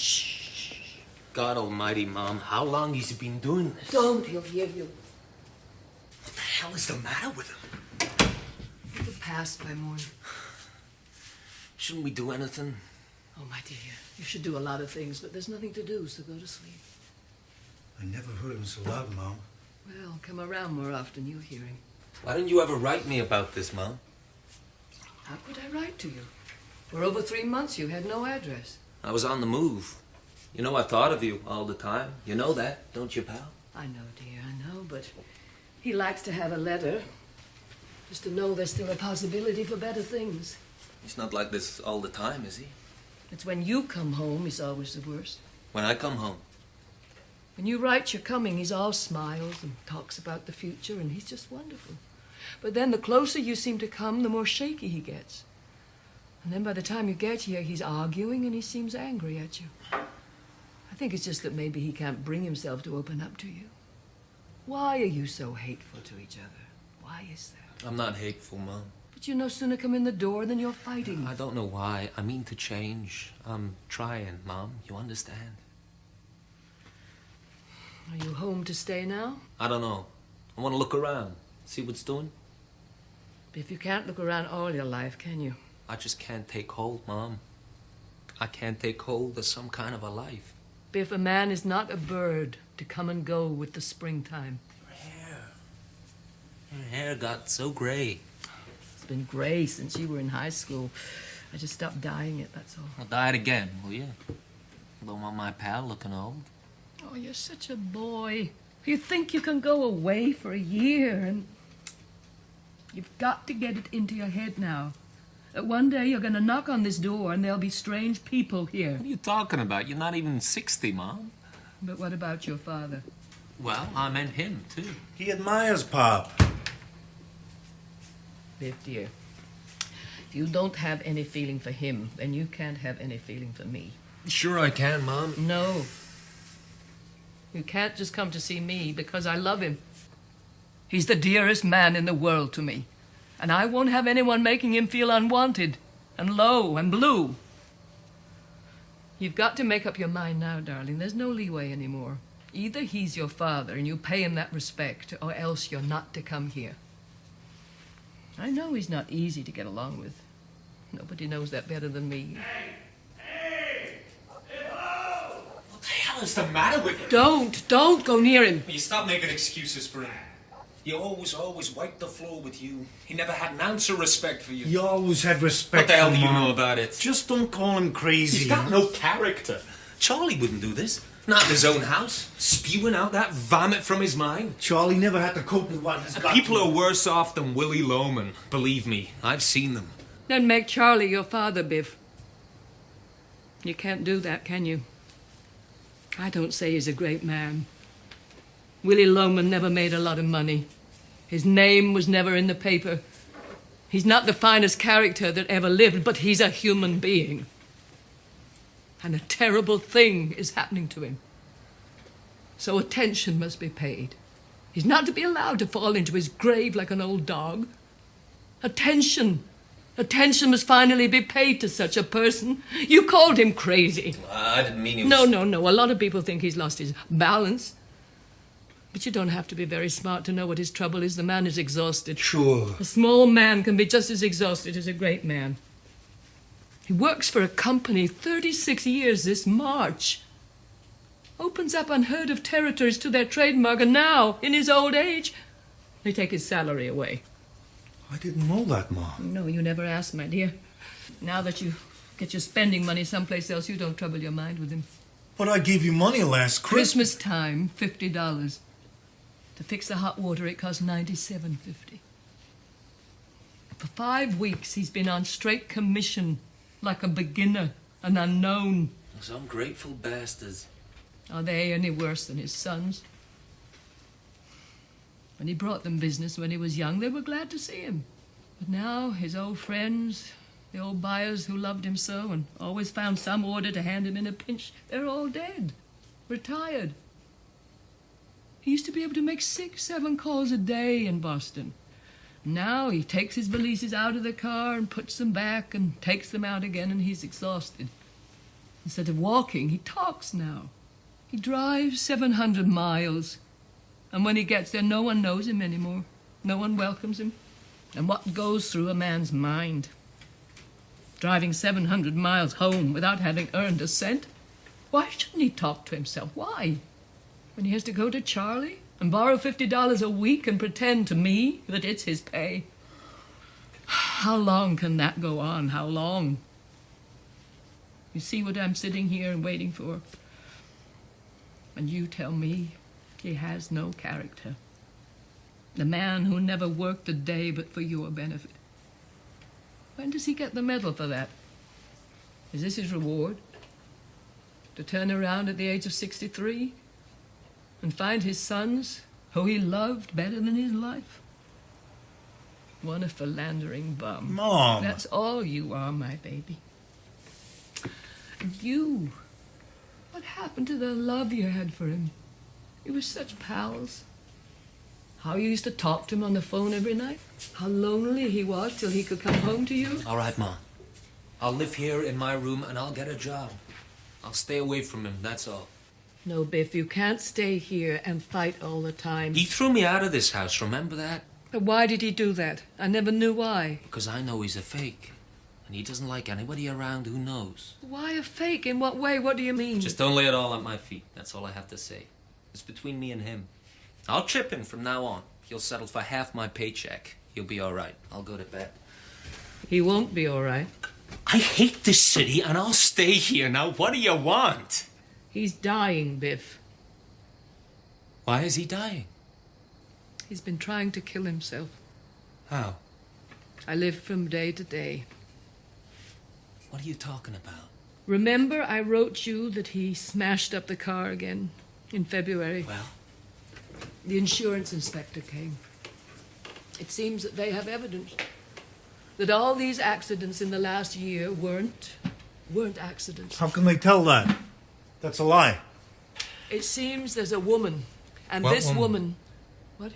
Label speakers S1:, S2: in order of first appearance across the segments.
S1: Shh. God almighty, Mom, how long has he been doing this?
S2: Don't, he'll hear you.
S1: What the hell is the matter with him?
S2: It'll pass by morning.
S1: Shouldn't we do anything?
S2: Oh, my dear, you should do a lot of things, but there's nothing to do, so go to sleep.
S3: I never heard him so loud, Mom.
S2: Well, come around more often, you'll hear him.
S1: Why didn't you ever write me about this, Mom?
S2: How could I write to you? For over 3 months, you had no address.
S1: I was on the move. You know I thought of you all the time. You know that, don't you, pal?
S2: I know, dear, I know, but he likes to have a letter. Just to know there's still a possibility for better things.
S1: He's not like this all the time, is he?
S2: It's when you come home, he's always the worst.
S1: When I come home.
S2: When you write you're coming, he's all smiles and talks about the future, and he's just wonderful. But then the closer you seem to come, the more shaky he gets. And then by the time you get here, he's arguing and he seems angry at you. I think it's just that maybe he can't bring himself to open up to you. Why are you so hateful to each other? Why is that?
S1: I'm not hateful, Mom.
S2: But you no sooner come in the door than you're fighting.
S1: I don't know why. I mean to change. I'm trying, Mom. You understand?
S2: Are you home to stay now?
S1: I don't know. I want to look around. See what's doing.
S2: If you can't look around all your life, can you?
S1: I just can't take hold, Mom. I can't take hold of some kind of a life.
S2: Biff, a man is not a bird to come and go with the springtime.
S1: Your hair got so gray.
S2: It's been gray since you were in high school. I just stopped dyeing it, that's all.
S1: I'll dye it again, will you? Don't want my pal looking old.
S2: Oh, you're such a boy. You think you can go away for a year and... You've got to get it into your head now. That one day you're going to knock on this door and there'll be strange people here.
S1: What are you talking about? You're not even 60, Mom.
S2: But what about your father?
S1: Well, I meant him, too.
S3: He admires Pop.
S2: Biff, dear, if you don't have any feeling for him, then you can't have any feeling for me.
S1: Sure I can, Mom.
S2: No. You can't just come to see me because I love him. He's the dearest man in the world to me. And I won't have anyone making him feel unwanted and low and blue. You've got to make up your mind now, darling. There's no leeway anymore. Either he's your father and you pay him that respect, or else you're not to come here. I know he's not easy to get along with. Nobody knows that better than me.
S4: Hey! Hello!
S1: What the hell is the matter with him?
S2: Don't go near him.
S1: You stop making excuses for him. He always wiped the floor with you. He never had an ounce of respect for you.
S3: He always had respect
S1: What the hell
S3: for
S1: do you
S3: Mom.
S1: know about it?
S3: Just don't call him crazy.
S1: He's got no character. Charlie wouldn't do this. Not in his own house. Spewing out that vomit from his mind.
S3: Charlie never had to cope with what he's got.
S1: People are worse off than Willie Loman. Believe me, I've seen them.
S2: Then make Charlie your father, Biff. You can't do that, can you? I don't say he's a great man. Willie Loman never made a lot of money. His name was never in the paper. He's not the finest character that ever lived, but he's a human being. And a terrible thing is happening to him. So attention must be paid. He's not to be allowed to fall into his grave like an old dog. Attention must finally be paid to such a person. You called him crazy.
S1: I didn't mean he was...
S2: No. A lot of people think he's lost his balance. But you don't have to be very smart to know what his trouble is. The man is exhausted.
S3: Sure.
S2: A small man can be just as exhausted as a great man. He works for a company 36 years this March. Opens up unheard of territories to their trademark, and now, in his old age, they take his salary away.
S3: I didn't know that, Mom.
S2: No, you never asked, my dear. Now that you get your spending money someplace else, you don't trouble your mind with him.
S3: But I gave you money last Christmas.
S2: Christmas time, $50. To fix the hot water, it cost $97.50. For 5 weeks, he's been on straight commission, like a beginner, an unknown.
S1: Those ungrateful bastards.
S2: Are they any worse than his sons? When he brought them business when he was young, they were glad to see him. But now, his old friends, the old buyers who loved him so and always found some order to hand him in a pinch, they're all dead, retired. He used to be able to make 6-7 calls a day in Boston. Now he takes his valises out of the car and puts them back and takes them out again, and he's exhausted. Instead of walking, he talks now. He drives 700 miles. And when he gets there, no one knows him anymore. No one welcomes him. And what goes through a man's mind? Driving 700 miles home without having earned a cent? Why shouldn't he talk to himself? Why? When he has to go to Charlie and borrow $50 a week and pretend to me that it's his pay? How long can that go on? How long? You see what I'm sitting here and waiting for? And you tell me he has no character. The man who never worked a day but for your benefit. When does he get the medal for that? Is this his reward? To turn around at the age of 63 and find his sons, who he loved better than his life? One a philandering bum.
S3: Mom!
S2: That's all you are, my baby. And you, what happened to the love you had for him? You were such pals. How you used to talk to him on the phone every night. How lonely he was till he could come home to you.
S1: All right, Ma. I'll live here in my room and I'll get a job. I'll stay away from him, that's all.
S2: No, Biff, you can't stay here and fight all the time.
S1: He threw me out of this house, remember that?
S2: But why did he do that? I never knew why.
S1: Because I know he's a fake. And he doesn't like anybody around who knows.
S2: Why a fake? In what way? What do you mean?
S1: Just don't lay it all at my feet. That's all I have to say. It's between me and him. I'll trip him from now on. He'll settle for half my paycheck. He'll be all right. I'll go to bed.
S2: He won't be all right.
S1: I hate this city and I'll stay here. Now, what do you want?
S2: He's dying, Biff.
S1: Why is he dying?
S2: He's been trying to kill himself.
S1: How?
S2: I live from day to day.
S1: What are you talking about?
S2: Remember I wrote you that he smashed up the car again in February?
S1: Well?
S2: The insurance inspector came. It seems that they have evidence that all these accidents in the last year weren't accidents.
S3: How can they tell that? That's a lie.
S2: It seems there's a woman, and
S1: What
S2: this woman... What?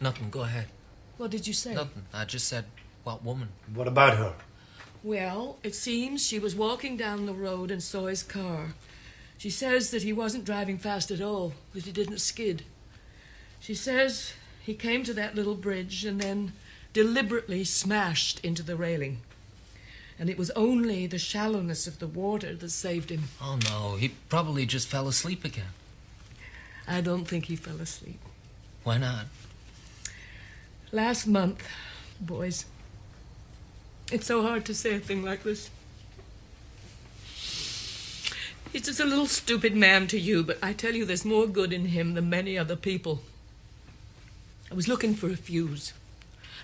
S1: Nothing, go ahead.
S2: What did you say?
S1: Nothing. I just said, what woman?
S3: What about her?
S2: Well, it seems she was walking down the road and saw his car. She says that he wasn't driving fast at all, that he didn't skid. She says he came to that little bridge and then deliberately smashed into the railing. And it was only the shallowness of the water that saved him.
S1: Oh, no. He probably just fell asleep again.
S2: I don't think he fell asleep.
S1: Why not?
S2: Last month, boys, it's so hard to say a thing like this. He's just a little stupid man to you, but I tell you there's more good in him than many other people. I was looking for a fuse.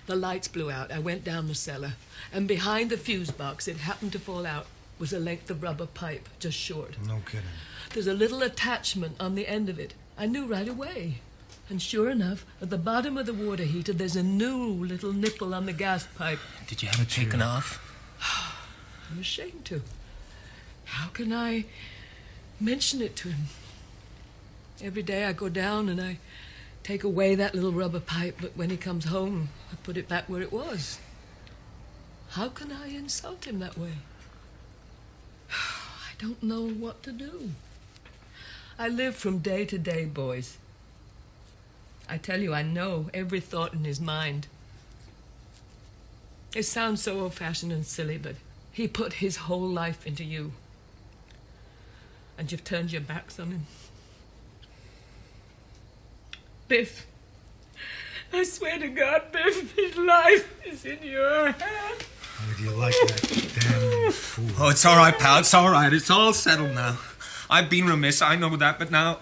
S2: The lights blew out. I went down the cellar, and behind the fuse box, it happened to fall out, was a length of rubber pipe, just short.
S3: No kidding.
S2: There's a little attachment on the end of it. I knew right away. And sure enough, at the bottom of the water heater, there's a new little nipple on the gas pipe.
S1: Did you have it taken off?
S2: I'm ashamed to. How can I mention it to him? Every day I go down and I take away that little rubber pipe, but when he comes home, I put it back where it was. How can I insult him that way? I don't know what to do. I live from day to day, boys. I tell you, I know every thought in his mind. It sounds so old-fashioned and silly, but he put his whole life into you. And you've turned your backs on him. Biff, I swear to God, Biff, his life is in your hands.
S3: How would you like that damn fool?
S1: Oh, it's all right, pal. It's all right. It's all settled now. I've been remiss, I know that, but now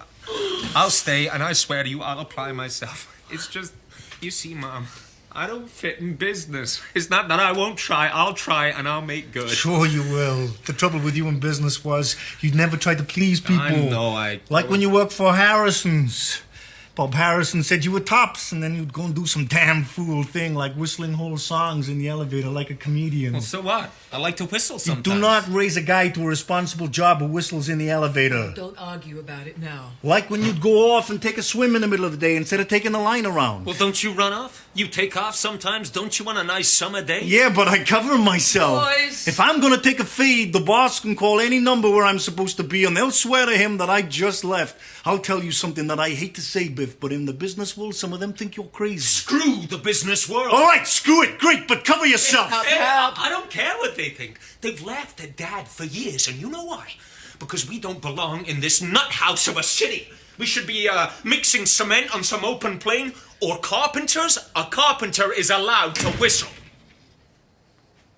S1: I'll stay, and I swear to you, I'll apply myself. It's just, you see, Mom, I don't fit in business. It's not that I won't try. I'll try, and I'll make good.
S3: Sure you will. The trouble with you in business was you'd never tried to please people.
S1: I know,
S3: Like when you worked for Harrison's. Bob Harrison said you were tops, and then you'd go and do some damn fool thing like whistling whole songs in the elevator like a comedian.
S1: Well, so what? I like to whistle sometimes.
S3: You do not raise a guy to a responsible job who whistles in the elevator.
S2: Don't argue about it now.
S3: Like when you'd go off and take a swim in the middle of the day instead of taking the line around.
S1: Well, don't you run off? You take off sometimes, don't you, on a nice summer day?
S3: Yeah, but I cover myself.
S2: Boys.
S3: If I'm gonna take a feed, the boss can call any number where I'm supposed to be, and they'll swear to him that I just left. I'll tell you something that I hate to say, Biff, but in the business world, some of them think you're crazy.
S1: Screw the business world.
S3: All right, screw it. Great, but cover yourself.
S1: I don't care what they think. They've laughed at Dad for years, and you know why? Because we don't belong in this nut house of a city. We should be mixing cement on some open plain, or carpenters. A carpenter is allowed to whistle.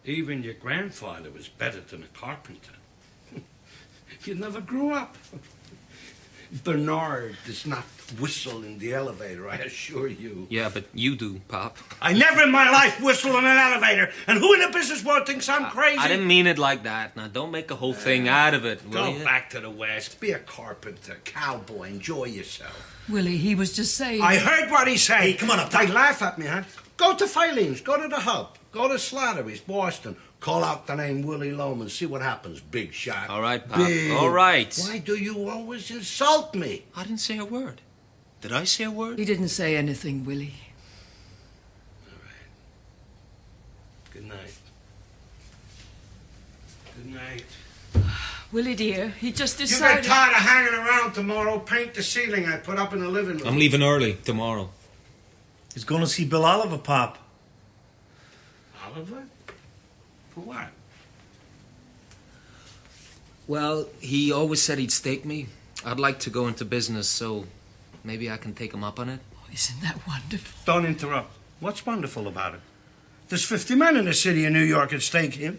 S5: Even your grandfather was better than a carpenter. You never grew up. Bernard does not whistle in the elevator, I assure you.
S1: Yeah, but you do, Pop.
S5: I never in my life whistle in an elevator. And who in the business world thinks I'm crazy?
S1: I didn't mean it like that. Now, don't make a whole thing out of it, will
S5: Go
S1: you?
S5: back to the West. Be a carpenter, cowboy. Enjoy yourself.
S2: Willie, he was just saying.
S5: I heard what he said.
S3: Hey, come on up.
S5: They laugh at me, huh? Go to Filene's. Go to the Hub. Go to Slattery's, Boston. Call out the name Willie Loman. See what happens, big shot.
S1: All right, Pop.
S5: Big.
S1: All right.
S5: Why do you always insult me?
S1: I didn't say a word. Did I say a word?
S2: He didn't say anything, Willie.
S5: Good night. Good night.
S2: Willie, dear, he just
S5: You
S2: decided.
S5: get tired of hanging around tomorrow, paint the ceiling I put up in the living room.
S1: I'm leaving early tomorrow.
S3: He's gonna see Bill Oliver, Pop.
S5: Oliver? For what?
S1: Well, he always said he'd stake me. I'd like to go into business, so maybe I can take him up on it.
S2: Oh, isn't that wonderful?
S5: Don't interrupt. What's wonderful about it? There's 50 men in the city of New York at stake here.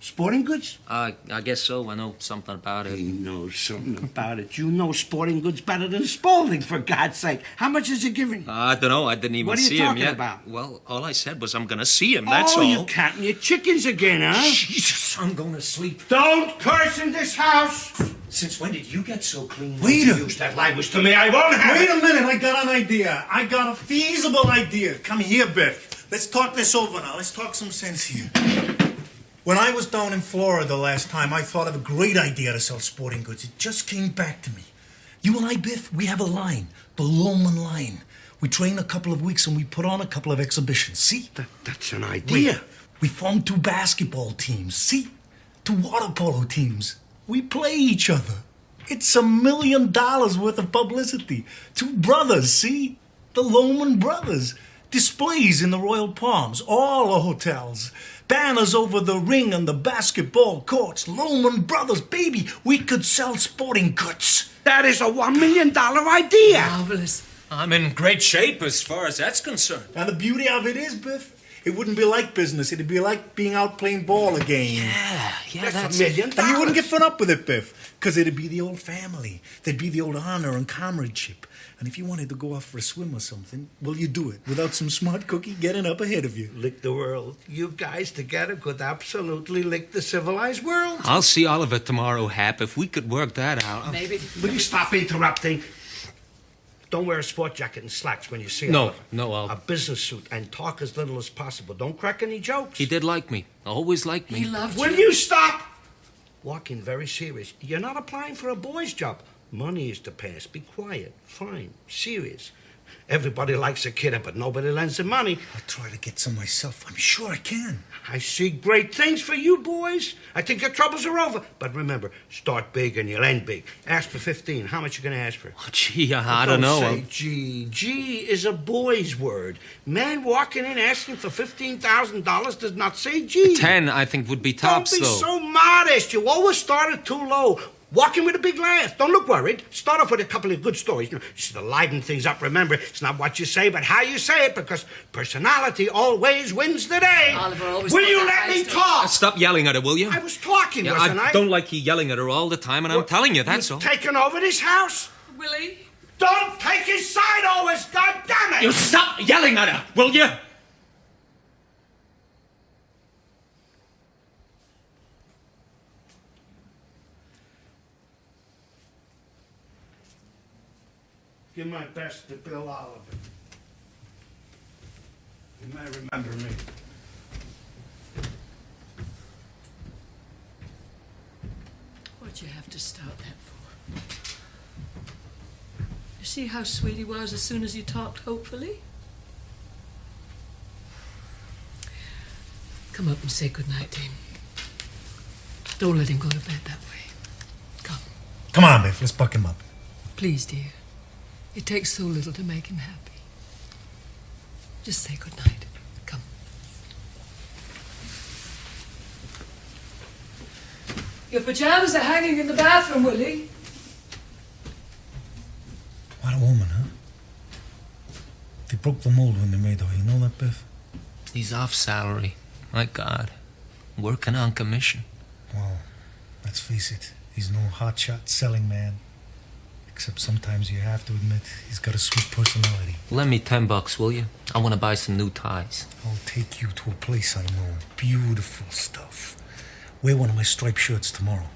S5: Sporting goods?
S1: I guess so. I know something about it.
S5: He knows something about it. You know sporting goods better than Spaulding, for God's sake. How much is he giving?
S1: I don't know. I didn't even
S5: What are you
S1: see him
S5: talking
S1: yet.
S5: about?
S1: Well, all I said was I'm going to see him. That's
S5: oh,
S1: all.
S5: you counting your chickens again, huh?
S1: Jesus, I'm going to sleep.
S5: Don't curse in this house!
S1: Since when did you get so clean?
S3: Wait
S5: You
S3: a
S5: use that language to me, I won't have
S3: Wait
S5: it!
S3: a minute, I got an idea. I got a feasible idea. Come here, Biff. Let's talk this over now. Let's talk some sense here. When I was down in Florida last time, I thought of a great idea to sell sporting goods. It just came back to me. You and I, Biff, we have a line, the Loman line. We train a couple of weeks and we put on a couple of exhibitions. See?
S5: That's an idea.
S3: Wait, we formed 2 basketball teams. See? 2 water polo teams. We play each other. It's $1 million worth of publicity. 2 brothers, see? The Loman brothers. Displays in the Royal Palms, all the hotels. Banners over the ring and the basketball courts. Loman brothers, baby, we could sell sporting goods.
S5: That is a $1 million idea!
S2: Marvelous.
S1: I'm in great shape as far as that's concerned.
S3: And the beauty of it is, Biff, it wouldn't be like business. It'd be like being out playing ball again.
S1: Yeah,
S5: That's $1 million.
S3: And you wouldn't get fed up with it, Biff, because it'd be the old family. There'd be the old honor and comradeship. And if you wanted to go off for a swim or something, well, you do it without some smart cookie getting up ahead of you.
S5: Lick the world. You guys together could absolutely lick the civilized world.
S1: I'll see Oliver tomorrow, Hap, if we could work that out.
S2: Maybe.
S5: Will you stop interrupting? Don't wear a sport jacket and slacks when you see
S1: No,
S5: Oliver.
S1: no,
S5: A business suit and talk as little as possible. Don't crack any jokes.
S1: He did like me. Always liked me.
S2: He loved
S5: Will
S2: you.
S5: you stop? Walking very serious. You're not applying for a boy's job. Money is to pass. Be quiet. Fine. Serious. Everybody likes a kidder, but nobody lends him money.
S3: I'll try to get some myself. I'm sure I can.
S5: I see great things for you boys. I think your troubles are over. But remember, start big and you'll end big. Ask for 15. How much you gonna ask for?
S1: Oh, gee, I don't know.
S5: Say G. G is a boy's word. Man walking in asking for $15,000 does not say G.
S1: 10, I think, would be tops,
S5: Don't be
S1: though.
S5: so modest. You always started too low. Walk in with a big laugh. Don't look worried. Start off with a couple of good stories. You should liven things up. Remember, it's not what you say, but how you say it, because personality always wins the day.
S2: Oliver always
S5: Will
S2: thought
S5: you
S2: that
S5: let me
S2: was
S5: talk?
S1: Stop yelling at her, will you?
S5: I was talking,
S1: Yeah,
S5: wasn't I?
S1: don't like you yelling at her all the time, and I'm telling you, that's all.
S5: You've taken over this house.
S2: Willie?
S5: Don't take his side always, God damn it!
S1: You stop yelling at her, will you?
S5: Give my best to Bill Oliver. You may remember me.
S2: What'd you have to start that for? You see how sweet he was as soon as you talked hopefully? Come up and say goodnight to him. Don't let him go to bed that way. Come.
S3: Come on, Biff, let's buck him up.
S2: Please, dear. It takes so little to make him happy. Just say goodnight. Come. Your pajamas are hanging in the bathroom, Willie.
S3: What a woman, huh? They broke the mold when they made her. You know that, Biff?
S1: He's off salary. My God. Working on commission.
S3: Well, let's face it. He's no hotshot selling man. Except sometimes you have to admit he's got a sweet personality.
S1: Lend me $10, will you? I want to buy some new ties.
S3: I'll take you to a place I know. Beautiful stuff. Wear one of my striped shirts tomorrow.